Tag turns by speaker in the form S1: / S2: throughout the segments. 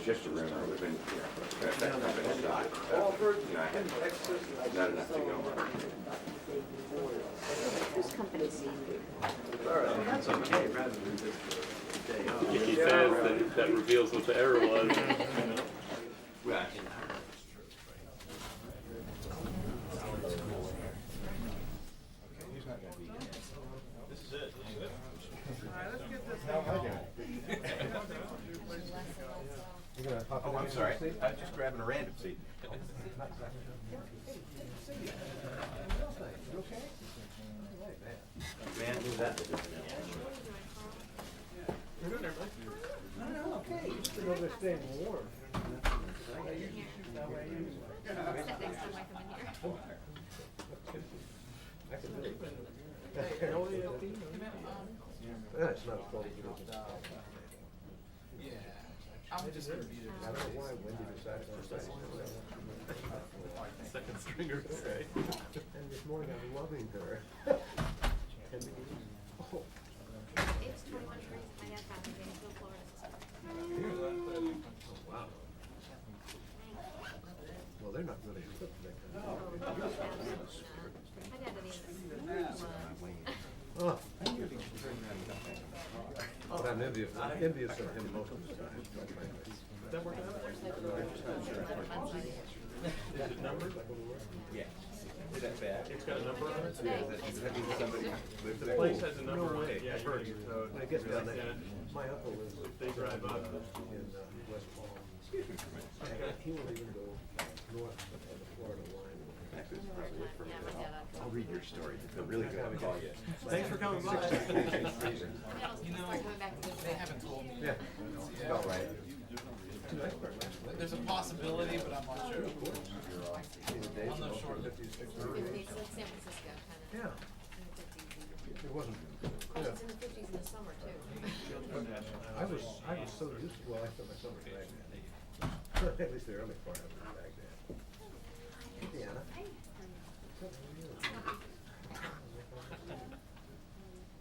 S1: was just a rumor. It was in, that company died. I had not enough to go on.
S2: Whose company's name?
S3: He says that reveals what the error was.
S1: Right.
S4: Oh, I'm sorry. I was just grabbing a random seat. Man, who's that?
S5: Okay, you should go there staying warm. It's not a quality.
S6: I'm just gonna be there.
S5: I don't know why Wendy decided to stay.
S3: Second stringer, okay.
S5: And this morning I'm loving her. Oh.
S2: It's 21 degrees. I got time. Gainesville, Florida.
S5: Wow. Well, they're not really equipped for that kind of thing.
S2: My dad didn't even.
S5: Oh. But I'm envious of him most of the time.
S3: Is that working out? Is it numbered?
S4: Yeah. Is that bad?
S3: It's got a number on it?
S4: Yeah, does that mean somebody lived
S3: The
S4: there?
S3: place has a number
S5: No
S3: on
S5: way.
S3: it. Yeah, you're, so
S5: When it gets down there,
S3: yeah,
S5: my uncle lives
S3: if they drive up.
S5: in West Palm. And he won't even go north of the Florida line.
S4: Actually, it's probably it for me.
S2: Yeah, my dad.
S4: I'll read your story. They're really good. I'll call you.
S3: Thanks for coming by.
S6: You know, they haven't told me.
S5: Yeah.
S4: It's all right.
S6: There's a possibility, but I'm not sure. I'm not sure.
S2: 50s, like San Francisco, kind of.
S5: Yeah,
S2: In the 50s.
S5: it wasn't.
S2: Oh, it's in the 50s in the summer, too.
S5: I was so used to, well, I spent my summer in Baghdad. At least the early part of it in Baghdad. Hey, Deanna.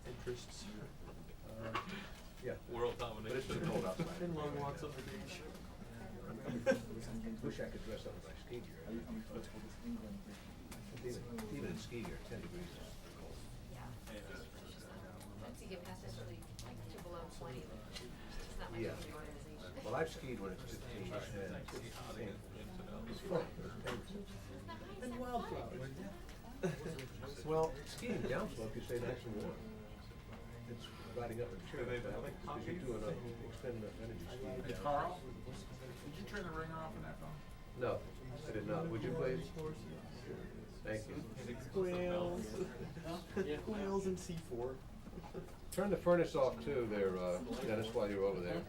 S3: Interests.
S5: Yeah.
S3: World domination.
S4: Cold outside.
S3: And long walks on the beach.
S5: Wish I could dress up in my ski gear. Even in ski gear, 10 degrees is cold.
S2: Once you get past actually to below 20, it's just not much
S5: Yeah.
S2: of an organization.
S5: Well, I've skied when it's 15 and wildflowers. Well, skiing downslope, you stay nice and warm. It's riding up a chair because you're doing expending enough energy skiing.
S6: Hey, Carl, did you turn the ringer off in that phone?
S5: No, I did not. Would you please? Thank you.
S3: Quails. Quails and C4.
S5: Turn the furnace off too there, Dennis, while you're over there.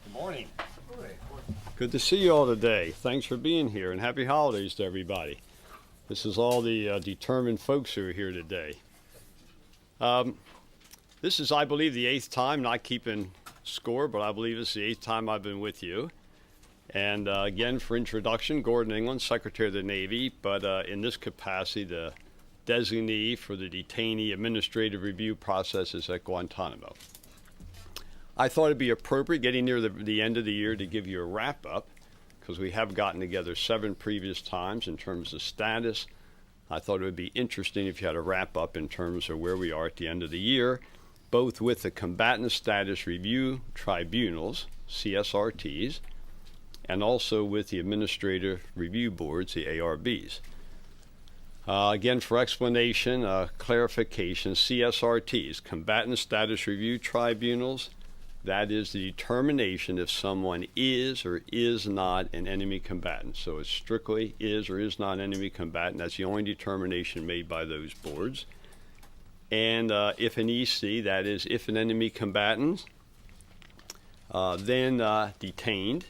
S7: Good morning.
S5: Boy.
S7: Good to see you all today. Thanks for being here, and happy holidays to everybody. This is all the determined folks who are here today. This is, I believe, the 8th time, not keeping score, but I believe it's the 8th time I've been with you. And again, for introduction, Gordon England, Secretary of the Navy, but in this capacity, the designee for the detainee administrative review processes at Guantanamo. I thought it'd be appropriate, getting near the end of the year, to give you a wrap-up, because we have gotten together 7 previous times in terms of status. I thought it would be interesting if you had a wrap-up in terms of where we are at the end of the year, both with the Combatant Status Review Tribunals, CSRTs, and also with the Administrative Review Boards, the ARBs. Again, for explanation, clarification, CSRTs, Combatant Status Review Tribunals, that is the determination if someone is or is not an enemy combatant. So it's strictly is or is not an enemy combatant. That's the only determination made by those boards. And if an EC, that is if an enemy combatant, then detained,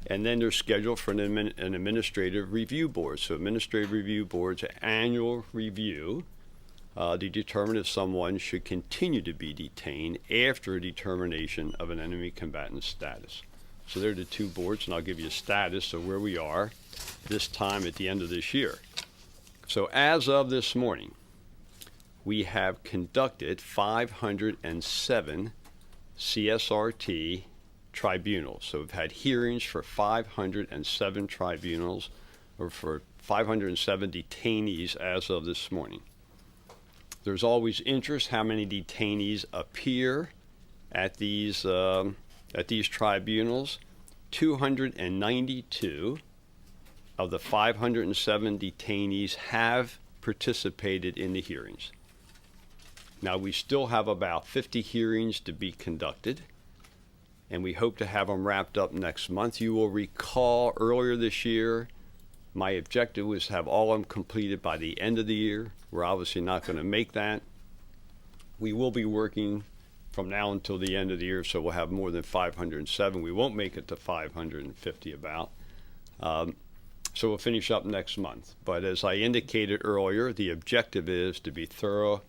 S7: and then they're scheduled for an administrative review board. So administrative review board's annual review to determine if someone should continue to be detained after a determination of an enemy combatant status. So they're the 2 boards, and I'll give you a status of where we are this time at the end of this year. So as of this morning, we have conducted 507 CSRT tribunals. So we've had hearings for 507 tribunals, or for 507 detainees as of this morning. There's always interest how many detainees appear at these tribunals. 292 of the 507 detainees have participated in the hearings. Now, we still have about 50 hearings to be conducted, and we hope to have them wrapped up next month. You will recall earlier this year, my objective was to have all of them completed by the end of the year. We're obviously not going to make that. We will be working from now until the end of the year, so we'll have more than 507. We won't make it to 550 about. So we'll finish up next month. But as I indicated earlier, the objective is to be thorough,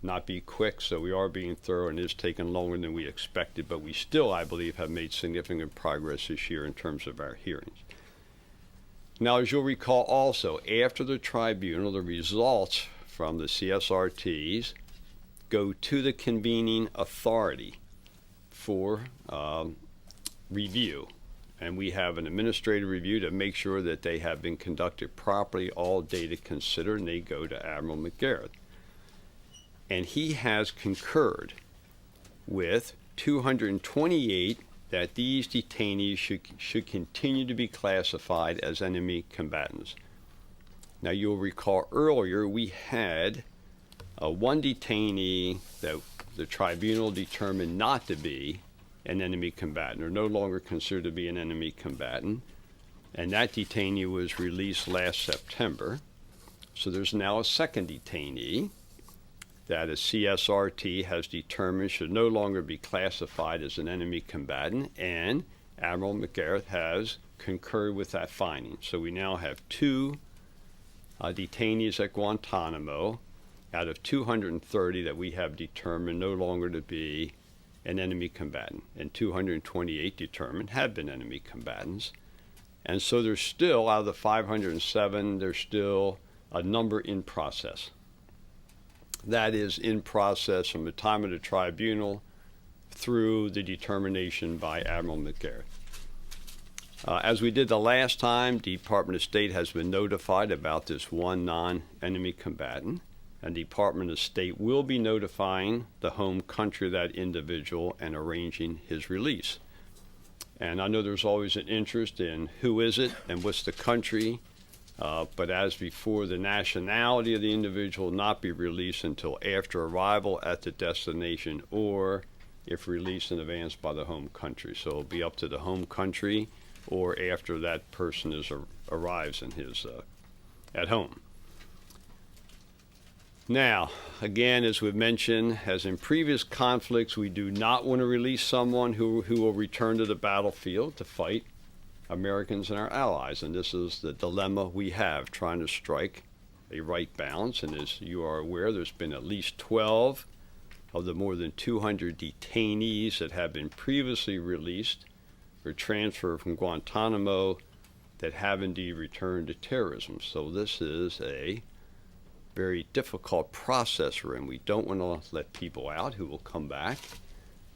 S7: not be quick. So we are being thorough, and it is taking longer than we expected. But we still, I believe, have made significant progress this year in terms of our hearings. Now, as you'll recall also, after the tribunal, the results from the CSRTs go to the convening authority for review. And we have an administrative review to make sure that they have been conducted properly, all data considered, and they go to Admiral McGarrett. And he has concurred with 228 that these detainees should continue to be classified as enemy combatants. Now, you'll recall earlier we had one detainee that the tribunal determined not to be an enemy combatant, or no longer considered to be an enemy combatant, and that detainee was released last September. So there's now a second detainee that a CSRT has determined should no longer be classified as an enemy combatant, and Admiral McGarrett has concurred with that finding. So we now have two detainees at Guantanamo out of 230 that we have determined no longer to be an enemy combatant, and 228 determined have been enemy combatants. And so there's still, out of the 507, there's still a number in process. That is in process from the time of the tribunal through the determination by Admiral McGarrett. As we did the last time, Department of State has been notified about this one non-enemy combatant, and Department of State will be notifying the home country of that individual and arranging his release. And I know there's always an interest in who is it and what's the country, but as before, the nationality of the individual will not be released until after arrival at the destination, or if released in advance by the home country. So it'll be up to the home country or after that person arrives in his at home. Now, again, as we've mentioned, as in previous conflicts, we do not want to release someone who will return to the battlefield to fight Americans and our allies. And this is the dilemma we have, trying to strike a right balance. And as you are aware, there's been at least 12 of the more than 200 detainees that have been previously released or transferred from Guantanamo that have indeed returned to terrorism. So this is a very difficult process we're in. We don't want to let people out who will come back,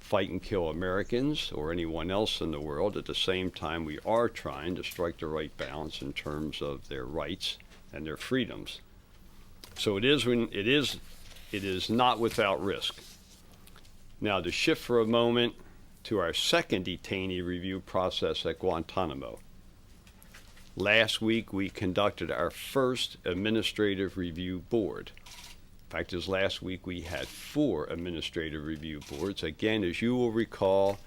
S7: fight and kill Americans or anyone else in the world. At the same time, we are trying to strike the right balance in terms of their rights and their freedoms. So it is not without risk. Now, to shift for a moment to our second detainee review process at Guantanamo. Last week, we conducted our first administrative review board. In fact, as last week, we had 4 administrative review boards. Again, as you will recall,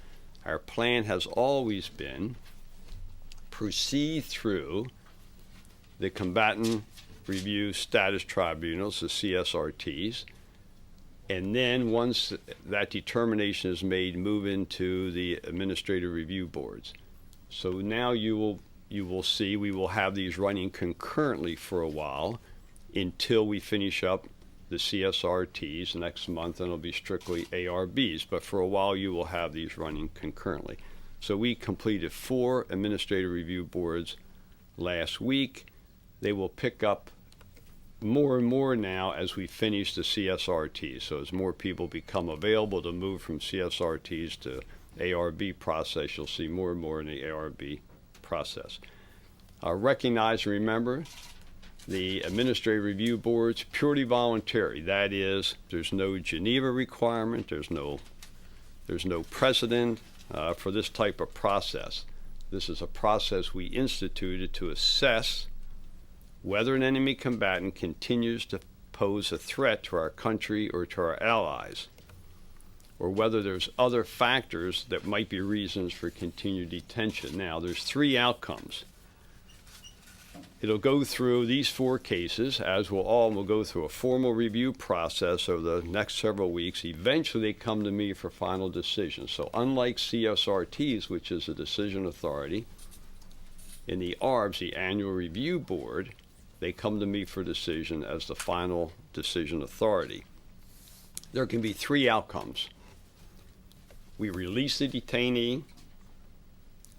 S7: our plan has always been proceed through the combatant review status tribunals, the CSRTs, and then once that determination is made, move into the administrative review boards. So now you will see we will have these running concurrently for a while until we finish up the CSRTs next month, and it'll be strictly ARBs. But for a while, you will have these running concurrently. So we completed 4 administrative review boards last week. They will pick up more and more now as we finish the CSRTs. So as more people become available to move from CSRTs to ARB process, you'll see more and more in the ARB process. Recognize and remember, the administrative review boards, purely voluntary. That is, there's no Geneva requirement, there's no precedent for this type of process. This is a process we instituted to assess whether an enemy combatant continues to pose a threat to our country or to our allies, or whether there's other factors that might be reasons for continued detention. Now, there's 3 outcomes. It'll go through these 4 cases, as will all, and we'll go through a formal review process over the next several weeks. Eventually, they come to me for final decision. So unlike CSRTs, which is a decision authority, in the ARBs, the Annual Review Board, they come to me for decision as the final decision authority. There can be 3 outcomes. We release the detainee,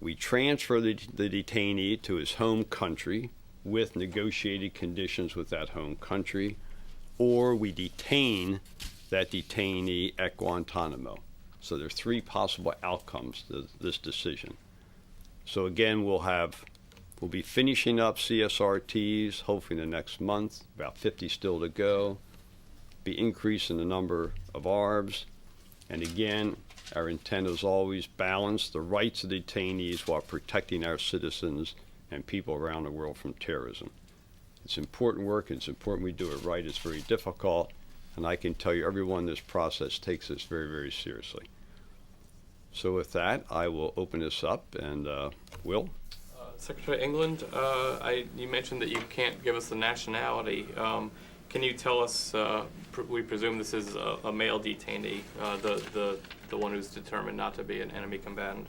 S7: we transfer the detainee to his home country with negotiated conditions with that home country, or we detain that detainee at Guantanamo. So there's 3 possible outcomes to this decision. So again, we'll be finishing up CSRTs hopefully in the next month, about 50 still to go, be increasing the number of ARBs, and again, our intent is always balance the rights of detainees while protecting our citizens and people around the world from terrorism. It's important work, and it's important we do it right. It's very difficult, and I can tell you everyone in this process takes this very, very seriously. So with that, I will open this up, and Will?
S3: Secretary England, you mentioned that you can't give us the nationality. Can you tell us, we presume this is a male detainee, the one who's determined not to be an enemy combatant.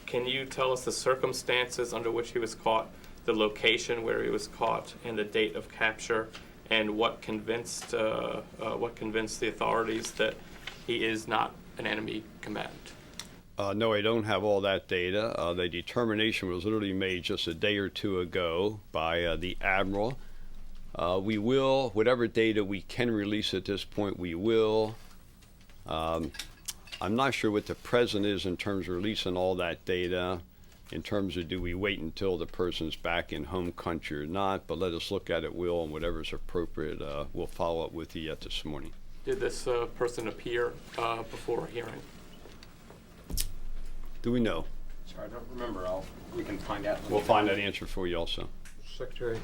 S3: Can you tell us the circumstances under which he was caught, the location where he was caught, and the date of capture, and what convinced the authorities that he is not an enemy combatant?
S7: No, I don't have all that data. The determination was literally made just a day or 2 ago by the Admiral. We will, whatever data we can release at this point, we will. I'm not sure what the present is in terms of releasing all that data, in terms of do we wait until the person's back in home country or not, but let us look at it, Will, and whatever's appropriate, we'll follow up with you yet this morning.
S3: Did this person appear before a hearing?
S7: Do we know?
S1: Sorry, I don't remember. We can find out.
S7: We'll find that answer for you also.
S5: Secretary?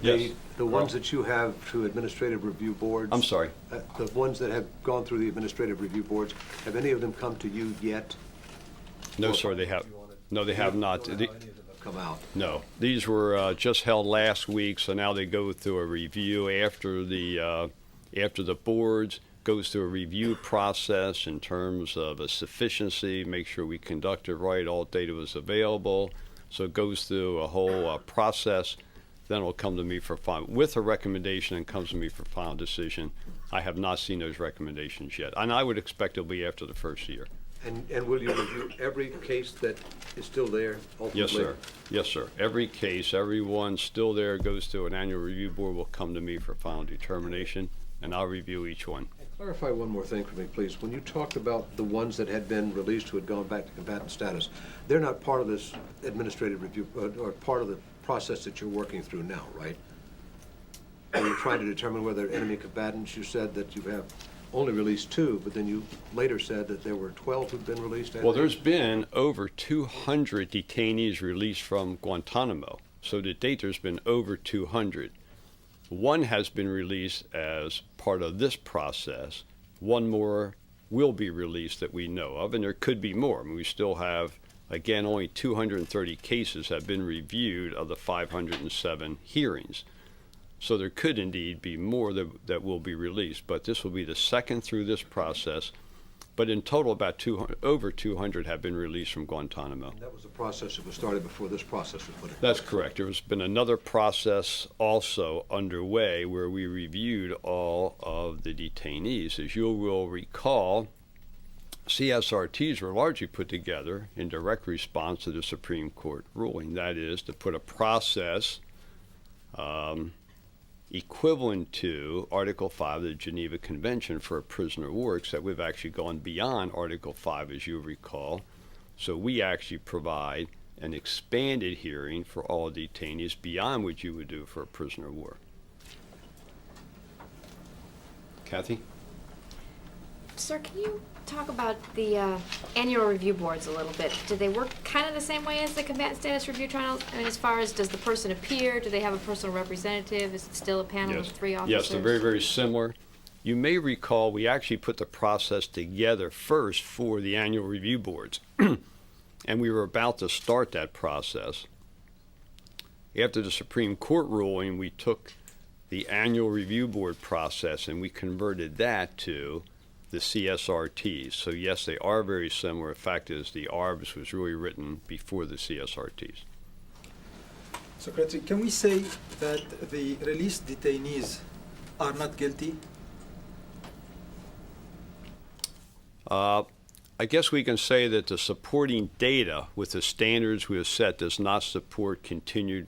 S7: Yes.
S5: The ones that you have to administrative review boards.
S7: I'm sorry.
S5: The ones that have gone through the administrative review boards, have any of them come to you yet?
S7: No, sir, they have. No, they have not.
S5: Any of them have come out?
S7: No, these were just held last week, so now they go through a review after the boards goes through a review process in terms of a sufficiency, make sure we conduct it right, all data was available. So it goes through a whole process. Then it'll come to me for final, with a recommendation, and comes to me for final decision. I have not seen those recommendations yet, and I would expect it'll be after the first year.
S5: And will you review every case that is still there ultimately?
S7: Yes, sir. Yes, sir. Every case, everyone still there goes through an annual review board, will come to me for final determination, and I'll review each one.
S5: Clarify one more thing for me, please. When you talked about the ones that had been released who had gone back to combatant status, they're not part of this administrative review, or part of the process that you're working through now, right? When you're trying to determine whether enemy combatants, you said that you have only released 2, but then you later said that there were 12 who'd been released.
S7: Well, there's been over 200 detainees released from Guantanamo. So to date, there's been over 200. One has been released as part of this process. One more will be released that we know of, and there could be more. I mean, we still have, again, only 230 cases have been reviewed of the 507 hearings. So there could indeed be more that will be released, but this will be the second through this process. But in total, about over 200 have been released from Guantanamo.
S5: And that was a process that was started before this process was put in place.
S7: That's correct. There has been another process also underway where we reviewed all of the detainees. As you will recall, CSRTs were largely put together in direct response to the Supreme Court ruling. That is, to put a process equivalent to Article 5 of the Geneva Convention for a prisoner of war, except we've actually gone beyond Article 5, as you recall. So we actually provide an expanded hearing for all detainees beyond what you would do for a prisoner of war. Kathy?
S2: Sir, can you talk about the annual review boards a little bit? Do they work kind of the same way as the combatant status review trials? I mean, as far as, does the person appear? Do they have a personal representative? Is it still a panel of 3 officers?
S7: Yes, they're very, very similar. You may recall we actually put the process together first for the annual review boards. And we were about to start that process. After the Supreme Court ruling, we took the annual review board process and we converted that to the CSRTs. So yes, they are very similar. The fact is the ARBs was really written before the CSRTs.
S8: Secretary, can we say that the released detainees are not guilty?
S7: I guess we can say that the supporting data with the standards we have set does not support continued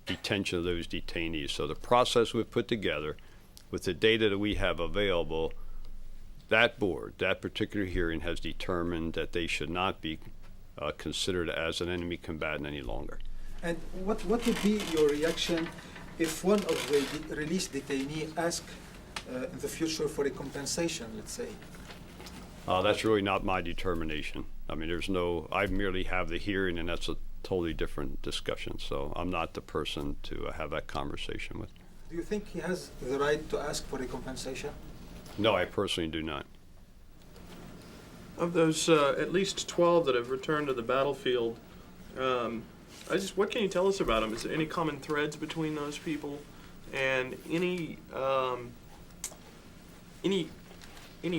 S7: detention of those detainees. So the process we've put together with the data that we have available, that board, that particular hearing has determined that they should not be considered as an enemy combatant any longer.
S8: And what would be your reaction if one of the released detainee asked in the future for a compensation, let's say?
S7: That's really not my determination. I mean, I merely have the hearing, and that's a totally different discussion. So I'm not the person to have that conversation with.
S8: Do you think he has the right to ask for a compensation?
S7: No, I personally do not.
S9: Of those at least 12 that have returned to the battlefield, what can you tell us about them? Is there any common threads between those people, and any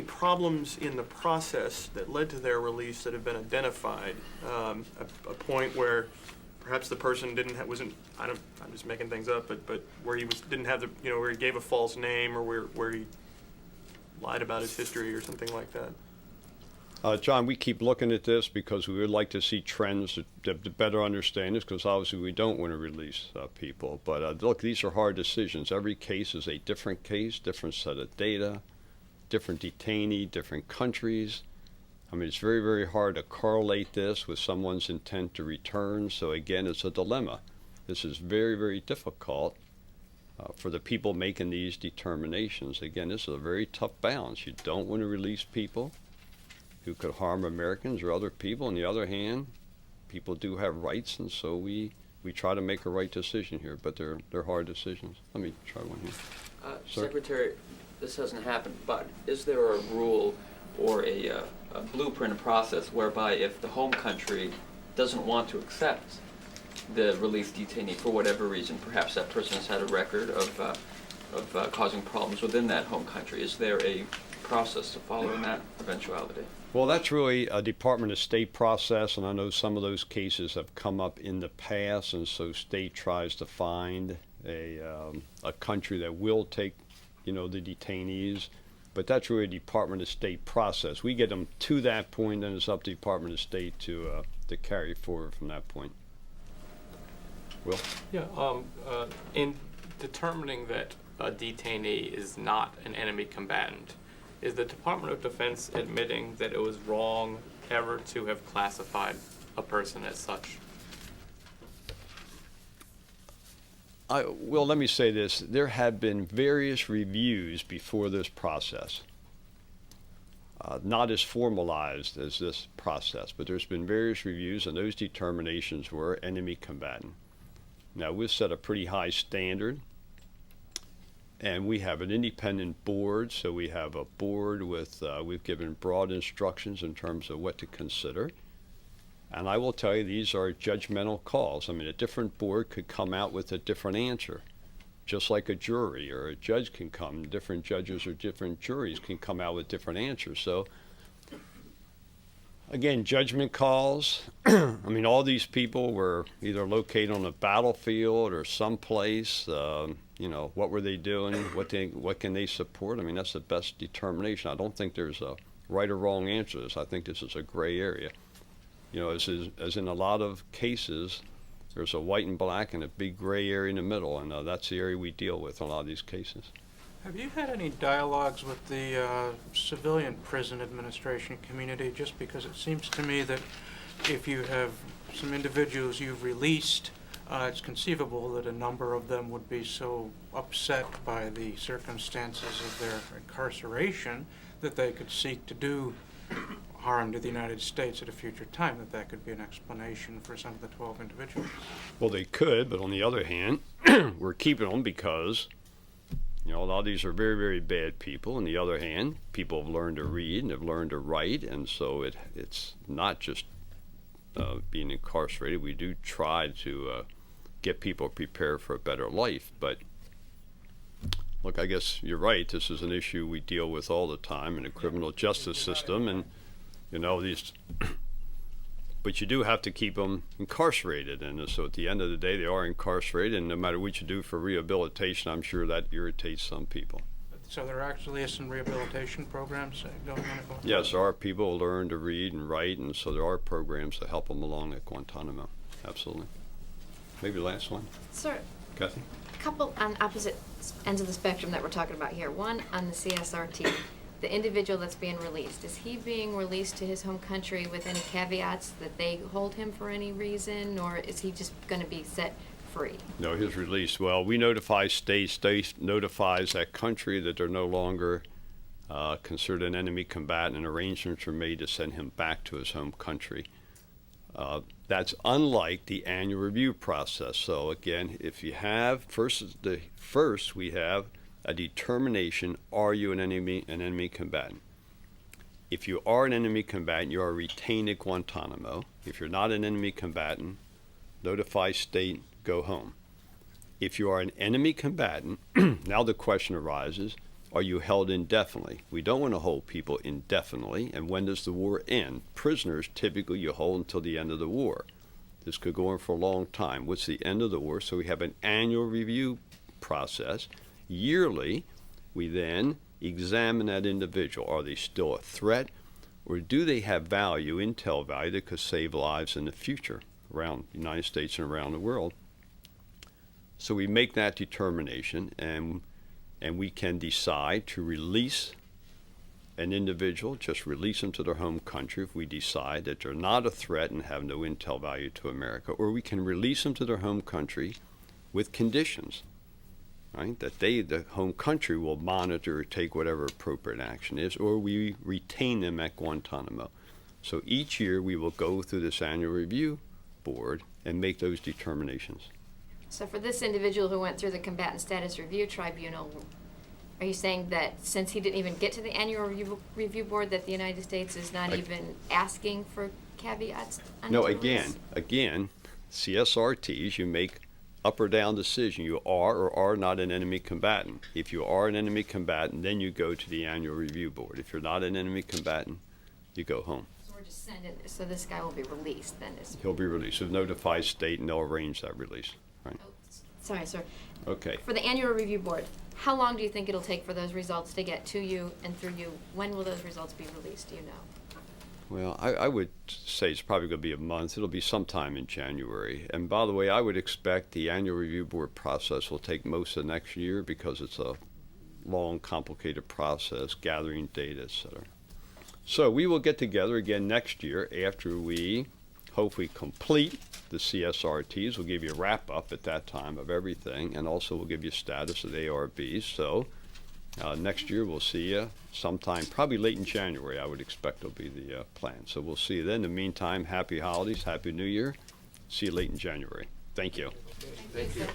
S9: problems in the process that led to their release that have been identified? A point where perhaps the person I'm just making things up, but where he didn't have where he gave a false name, or where he lied about his history or something like that.
S7: John, we keep looking at this because we would like to see trends to better understand this, because obviously we don't want to release people. But look, these are hard decisions. Every case is a different case, different set of data, different detainee, different countries. I mean, it's very, very hard to correlate this with someone's intent to return. So again, it's a dilemma. This is very, very difficult for the people making these determinations. Again, this is a very tough balance. You don't want to release people who could harm Americans or other people. On the other hand, people do have rights, and so we try to make a right decision here, but they're hard decisions. Let me try one here.
S10: Secretary, this hasn't happened, but is there a rule or a blueprint, a process whereby if the home country doesn't want to accept the released detainee for whatever reason, perhaps that person has had a record of causing problems within that home country, is there a process to follow in that eventuality?
S7: Well, that's really a Department of State process, and I know some of those cases have come up in the past, and so state tries to find a country that will take, the detainees, but that's really a Department of State process. We get them to that point, and it's up to the Department of State to carry forward from that point. Will?
S3: Yeah, in determining that a detainee is not an enemy combatant, is the Department of Defense admitting that it was wrong ever to have classified a person as such?
S7: Well, let me say this. There have been various reviews before this process. Not as formalized as this process, but there's been various reviews, and those determinations were enemy combatant. Now, we've set a pretty high standard, and we have an independent board, so we have a board with, we've given broad instructions in terms of what to consider. And I will tell you, these are judgmental calls. I mean, a different board could come out with a different answer, just like a jury or a judge can come. Different judges or different juries can come out with different answers. So, again, judgment calls. I mean, all these people were either located on a battlefield or someplace. What were they doing? What can they support? I mean, that's the best determination. I don't think there's a right or wrong answer to this. I think this is a gray area. As in a lot of cases, There's a white and black and a big gray area in the middle, and that's the area we deal with in a lot of these cases.
S11: Have you had any dialogues with the civilian prison administration community? Just because it seems to me that if you have some individuals you've released, it's conceivable that a number of them would be so upset by the circumstances of their incarceration that they could seek to do harm to the United States at a future time, that could be an explanation for some of the 12 individuals.
S7: Well, they could, but on the other hand, we're keeping them because, you know, a lot of these are very, very bad people. On the other hand, people have learned to read and have learned to write, and so it's not just being incarcerated. We do try to get people prepared for a better life, but look, I guess you're right. This is an issue we deal with all the time in the criminal justice system, and you know these. But you do have to keep them incarcerated, and so at the end of the day, they are incarcerated. And no matter what you do for rehabilitation, I'm sure that irritates some people.
S11: So there actually is some rehabilitation programs going on at Guantanamo?
S7: Yes, there are people who learn to read and write, and so there are programs to help them along at Guantanamo. Absolutely. Maybe the last one.
S2: Sir,
S7: Kathy?
S2: a couple on opposite ends of the spectrum that we're talking about here. One on the CSRT, the individual that's being released. Is he being released to his home country with any caveats that they hold him for any reason, or is he just going to be set free?
S7: No, his release. Well, we notify states. State notifies that country that they're no longer considered an enemy combatant, and arrangements are made to send him back to his home country. That's unlike the annual review process. So again, if you have first we have a determination: are you an enemy combatant? If you are an enemy combatant, you are retained at Guantanamo. If you're not an enemy combatant, notify state, go home. If you are an enemy combatant, now the question arises: are you held indefinitely? We don't want to hold people indefinitely. And when does the war end? Prisoners, typically you hold until the end of the war. This could go on for a long time. What's the end of the war? So we have an annual review process. Yearly, we then examine that individual. Are they still a threat? Or do they have value, intel value, that could save lives in the future around the United States and around the world? So we make that determination, and we can decide to release an individual, just release them to their home country if we decide that they're not a threat and have no intel value to America, or we can release them to their home country with conditions, right? That the home country will monitor or take whatever appropriate action is, or we retain them at Guantanamo. So each year we will go through this annual review board and make those determinations.
S2: So for this individual who went through the Combatant Status Review Tribunal, are you saying that since he didn't even get to the annual review board, that the United States is not even asking for caveats?
S7: No, again, CSRTs, you make up or down decision. You are or are not an enemy combatant. If you are an enemy combatant, then you go to the annual review board. If you're not an enemy combatant, you go home.
S2: So we're just sending, so this guy will be released then?
S7: He'll be released. So notify state and they'll arrange that release. Right.
S2: Oh, sorry, sir.
S7: Okay.
S2: For the annual review board, how long do you think it'll take for those results to get to you and through you? When will those results be released? Do you know?
S7: Well, I would say it's probably going to be a month. It'll be sometime in January. And by the way, I would expect the annual review board process will take most of next year because it's a long, complicated process, gathering data, et cetera. So we will get together again next year after we hopefully complete the CSRTs. We'll give you a wrap-up at that time of everything, and also we'll give you status of the ARBs. So next year we'll see you sometime, probably late in January, I would expect will be the plan. So we'll see you then. In the meantime, happy holidays, happy New Year. See you late in January. Thank you.
S2: Thank you.